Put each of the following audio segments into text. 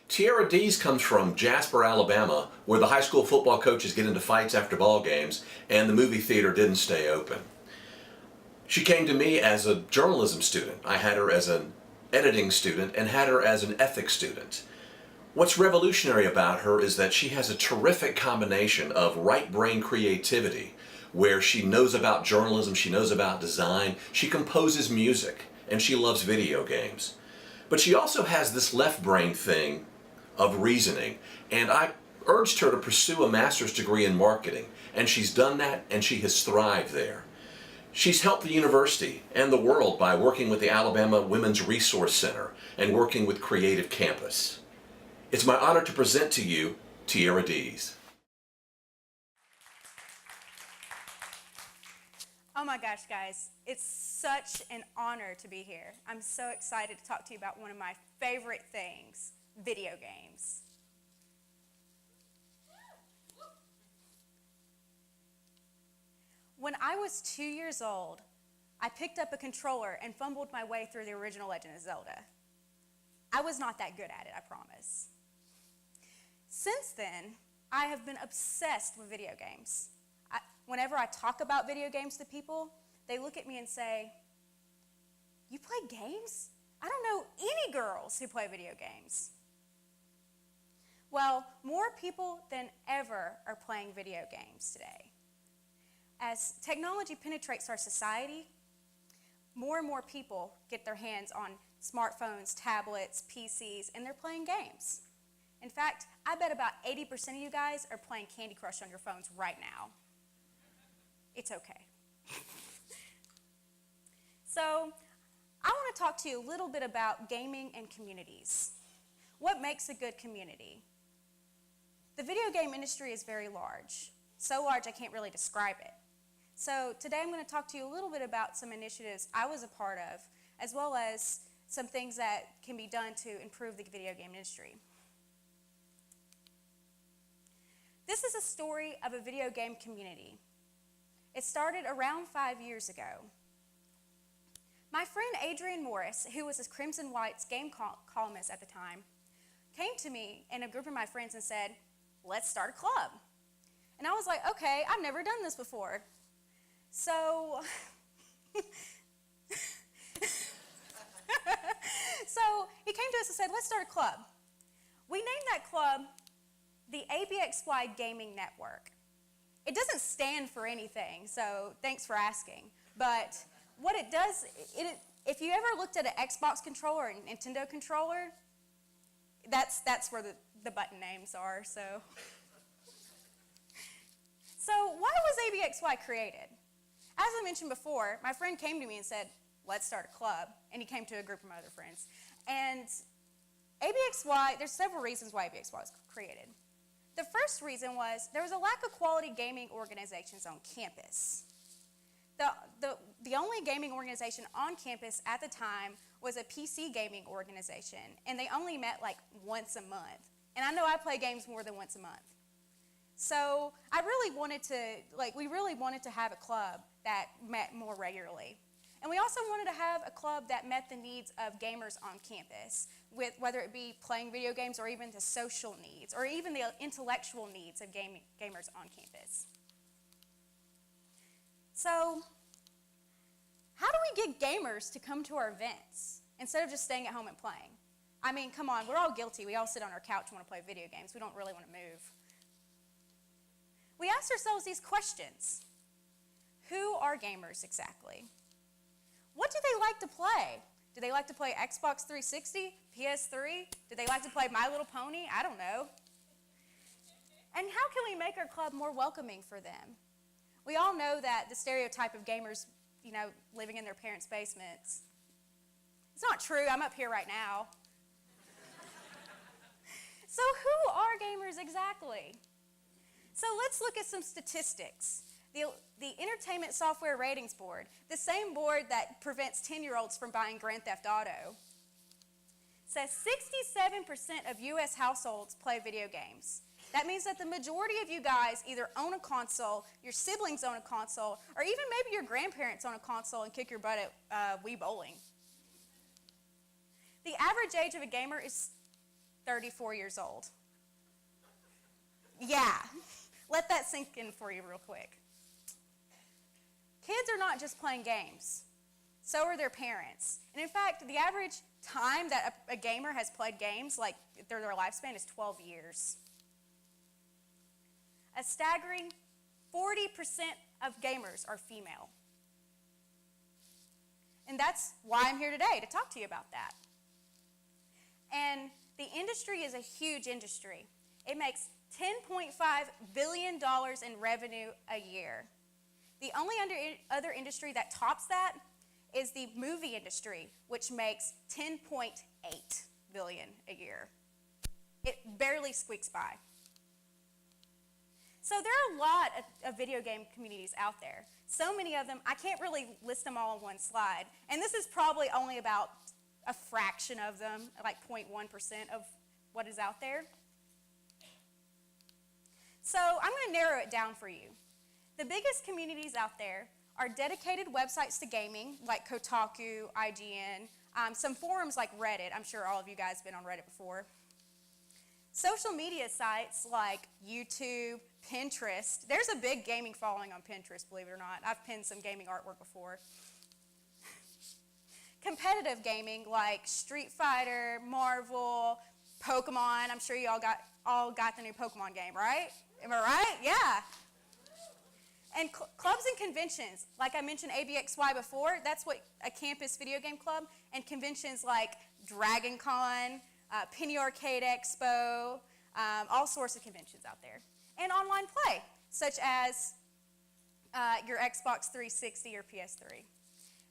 Tiara Dees comes from Jasper, Alabama, where the high school football coaches get into fights after ball games and the movie theater didn't stay open. She came to me as a journalism student. I had her as an editing student and had her as an ethics student. What's revolutionary about her is that she has a terrific combination of right brain creativity, where she knows about journalism, she knows about design, she composes music, and she loves video games. But she also has this left brain thing of reasoning, and I urged her to pursue a master's degree in marketing, and she's done that and she has thrived there. She's helped the university and the world by working with the Alabama Women's Resource Center and working with Creative Campus. It's my honor to present to you Tiara Dees. Oh my gosh, guys, it's such an honor to be here. I'm so excited to talk to you about one of my favorite things, video games. When I was 2 years old, I picked up a controller and fumbled my way through the original Legend of Zelda. I was not that good at it, I promise. Since then, I have been obsessed with video games. Whenever I talk about video games to people, they look at me and say, "You play games? I don't know any girls who play video games." Well, more people than ever are playing video games today. As technology penetrates our society, more and more people get their hands on smartphones, tablets, PCs, and they're playing games. In fact, I bet about 80% of you guys are playing Candy Crush on your phones right now. It's okay. So, I want to talk to you a little bit about gaming and communities. What makes a good community? The video game industry is very large. So large I can't really describe it. So today I'm going to talk to you a little bit about some initiatives I was a part of, as well as some things that can be done to improve the video game industry. This is a story of a video game community. It started around 5 years ago. My friend Adrian Morris, who was a Crimson White's game columnist at the time, came to me and a group of my friends and said, "Let's start a club." And I was like, okay, I've never done this before. So, he came to us and said, "Let's start a club." We named that club the ABXY Gaming Network. It doesn't stand for anything, so thanks for asking. But what it does, if you ever looked at an Xbox controller or a Nintendo controller, that's where the button names are. So why was ABXY created? As I mentioned before, my friend came to me and said, "Let's start a club," and he came to a group of my other friends. And ABXY, there's several reasons why ABXY was created. The first reason was there was a lack of quality gaming organizations on campus. The only gaming organization on campus at the time was a PC gaming organization, and they only met like once a month. And I know I play games more than once a month. So we really wanted to have a club that met more regularly. And we also wanted to have a club that met the needs of gamers on campus, with whether it be playing video games or even the social needs, or even the intellectual needs of gamers on campus. So, how do we get gamers to come to our events instead of just staying at home and playing? I mean, come on, we're all guilty. We all sit on our couch and want to play video games. We don't really want to move. We asked ourselves these questions. Who are gamers exactly? What do they like to play? Do they like to play Xbox 360, PS3? Do they like to play My Little Pony? I don't know. And how can we make our club more welcoming for them? We all know that the stereotype of gamers, living in their parents' basements. It's not true. I'm up here right now. So who are gamers exactly? So let's look at some statistics. The Entertainment Software Ratings Board, the same board that prevents 10-year-olds from buying Grand Theft Auto, says 67% of U.S. households play video games. That means that the majority of you guys either own a console, your siblings own a console, or even maybe your grandparents own a console and kick your butt at Wii Bowling. The average age of a gamer is 34 years old. Yeah, let that sink in for you real quick. Kids are not just playing games. So are their parents. And in fact, the average time that a gamer has played games, like their lifespan, is 12 years. A staggering 40% of gamers are female. And that's why I'm here today, to talk to you about that. And the industry is a huge industry. It makes $10.5 billion in revenue a year. The only other industry that tops that is the movie industry, which makes $10.8 billion a year. It barely squeaks by. So there are a lot of video game communities out there. So many of them, I can't really list them all on one slide. And this is probably only about a fraction of them, like 0.1% of what is out there. So I'm going to narrow it down for you. The biggest communities out there are dedicated websites to gaming, like Kotaku, IGN, some forums like Reddit. I'm sure all of you guys have been on Reddit before. Social media sites like YouTube, Pinterest. There's a big gaming following on Pinterest, believe it or not. I've pinned some gaming artwork before. Competitive gaming like Street Fighter, Marvel, Pokemon. I'm sure you all got the new Pokemon game, right? Am I right? Yeah. And clubs and conventions, like I mentioned ABXY before, that's what a campus video game club, and conventions like Dragon Con, Penny Arcade Expo, all sorts of conventions out there. And online play, such as your Xbox 360 or PS3.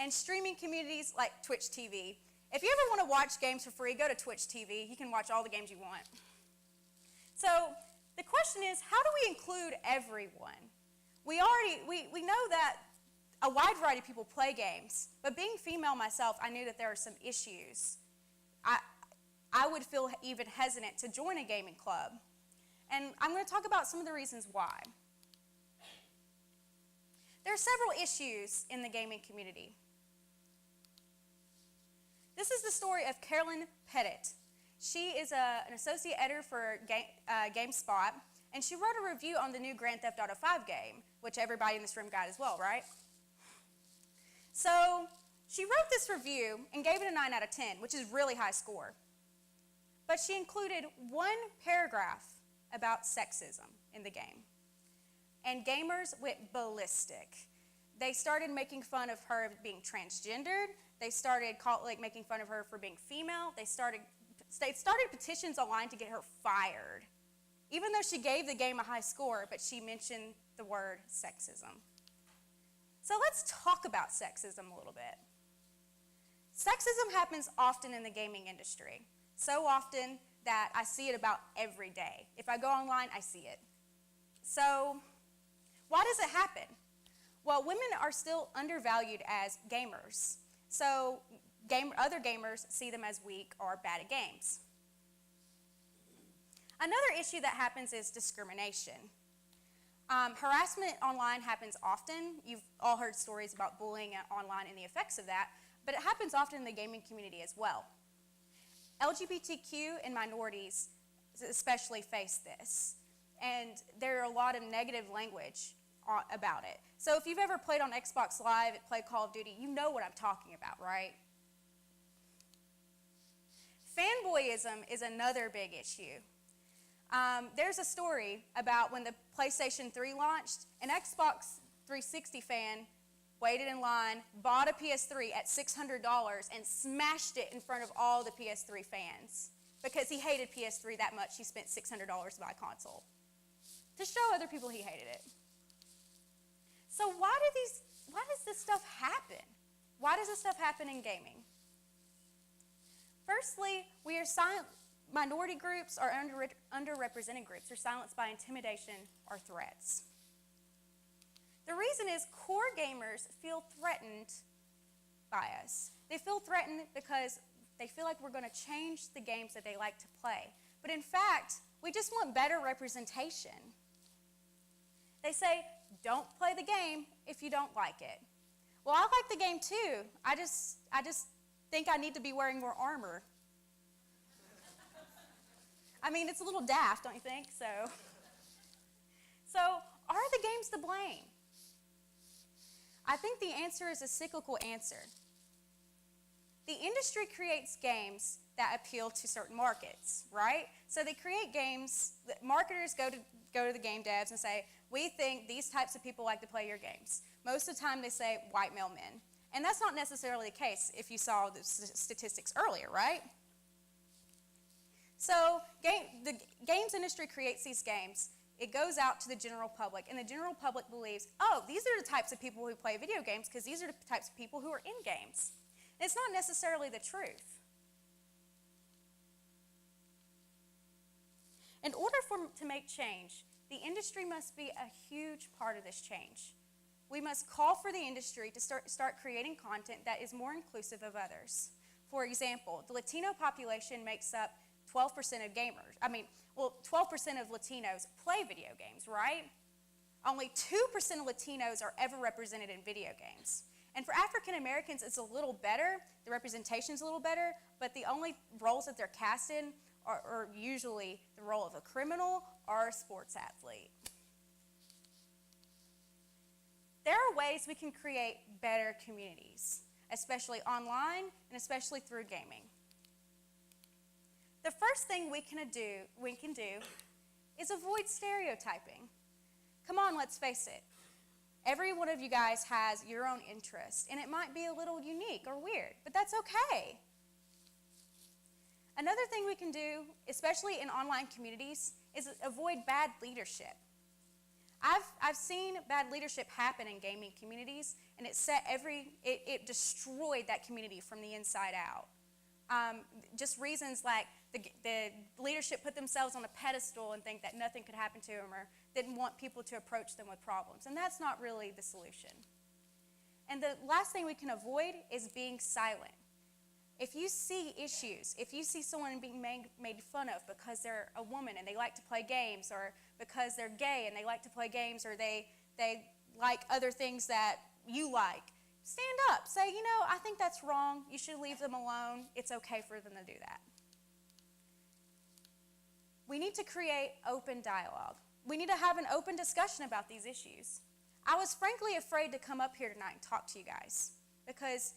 And streaming communities like Twitch TV. If you ever want to watch games for free, go to Twitch TV. You can watch all the games you want. So the question is, how do we include everyone? We know that a wide variety of people play games, but being female myself, I knew that there are some issues. I would feel even hesitant to join a gaming club. And I'm going to talk about some of the reasons why. There are several issues in the gaming community. This is the story of Carolyn Pettit. She is an associate editor for GameSpot, and she wrote a review on the new Grand Theft Auto 5 game, which everybody in this room got as well, right? So she wrote this review and gave it a 9 out of 10, which is a really high score. But she included one paragraph about sexism in the game. And gamers went ballistic. They started making fun of her being transgendered. They started making fun of her for being female. They started petitions online to get her fired, even though she gave the game a high score, but she mentioned the word sexism. So let's talk about sexism a little bit. Sexism happens often in the gaming industry, so often that I see it about every day. If I go online, I see it. So why does it happen? Well, women are still undervalued as gamers. So other gamers see them as weak or bad at games. Another issue that happens is discrimination. Harassment online happens often. You've all heard stories about bullying online and the effects of that, but it happens often in the gaming community as well. LGBTQ and minorities especially face this, and there are a lot of negative language about it. So if you've ever played on Xbox Live, played Call of Duty, you know what I'm talking about, right? Fanboyism is another big issue. There's a story about when the PlayStation 3 launched, an Xbox 360 fan waited in line, bought a PS3 at $600, and smashed it in front of all the PS3 fans. Because he hated PS3 that much, he spent $600 to buy a console. To show other people he hated it. So why does this stuff happen? Why does this stuff happen in gaming? Firstly, minority groups are underrepresented groups are silenced by intimidation or threats. The reason is core gamers feel threatened by us. They feel threatened because they feel like we're going to change the games that they like to play. But in fact, we just want better representation. They say, don't play the game if you don't like it. Well, I like the game too. I just think I need to be wearing more armor. I mean, it's a little daft, don't you think? So are the games to blame? I think the answer is a cyclical answer. The industry creates games that appeal to certain markets, right? So they create games, marketers go to the game devs and say, we think these types of people like to play your games. Most of the time they say white male men. And that's not necessarily the case if you saw the statistics earlier, right? So the games industry creates these games. It goes out to the general public, and the general public believes, oh, these are the types of people who play video games because these are the types of people who are in games. And it's not necessarily the truth. In order to make change, the industry must be a huge part of this change. We must call for the industry to start creating content that is more inclusive of others. For example, the Latino population makes up 12% of gamers. 12% of Latinos play video games, right? Only 2% of Latinos are ever represented in video games. And for African Americans, it's a little better. The representation's a little better, but the only roles that they're cast in are usually the role of a criminal or a sports athlete. There are ways we can create better communities, especially online and especially through gaming. The first thing we can do is avoid stereotyping. Come on, let's face it. Every one of you guys has your own interest, and it might be a little unique or weird, but that's okay. Another thing we can do, especially in online communities, is avoid bad leadership. I've seen bad leadership happen in gaming communities, and it destroyed that community from the inside out. Just reasons like the leadership put themselves on a pedestal and think that nothing could happen to them, or didn't want people to approach them with problems, and that's not really the solution. And the last thing we can avoid is being silent. If you see issues, if you see someone being made fun of because they're a woman and they like to play games, or because they're gay and they like to play games, or they like other things that you like, stand up. Say, I think that's wrong. You should leave them alone. It's okay for them to do that. We need to create open dialogue. We need to have an open discussion about these issues. I was frankly afraid to come up here tonight and talk to you guys because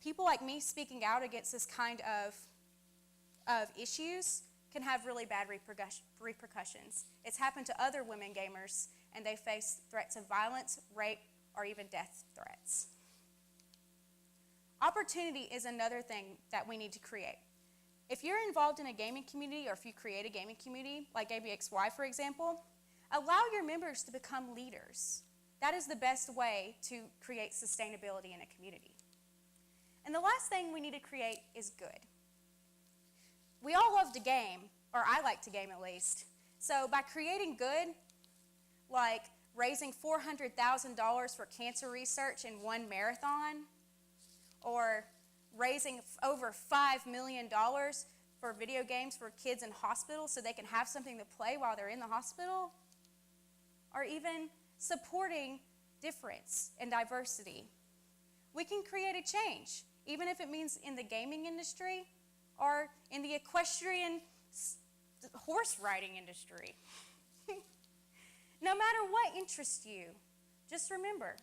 people like me speaking out against this kind of issues can have really bad repercussions. It's happened to other women gamers, and they face threats of violence, rape, or even death threats. Opportunity is another thing that we need to create. If you're involved in a gaming community, or if you create a gaming community, like ABXY, for example, allow your members to become leaders. That is the best way to create sustainability in a community. And the last thing we need to create is good. We all love to game, or I like to game at least. So by creating good, like raising $400,000 for cancer research in one marathon, or raising over $5 million for video games for kids in hospitals so they can have something to play while they're in the hospital, or even supporting difference and diversity, we can create a change, even if it means in the gaming industry or in the equestrian horse riding industry. No matter what interests you, just remember,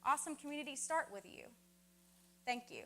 awesome communities start with you. Thank you.